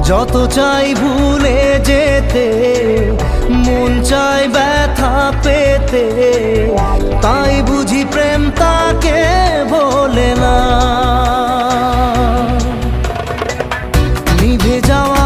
যত চাই ভুলে যেতে, মন চায় ব্যথা পেতে, তাই বুঝি প্রেম তাকে ভোলে না। নিভে যাওয়া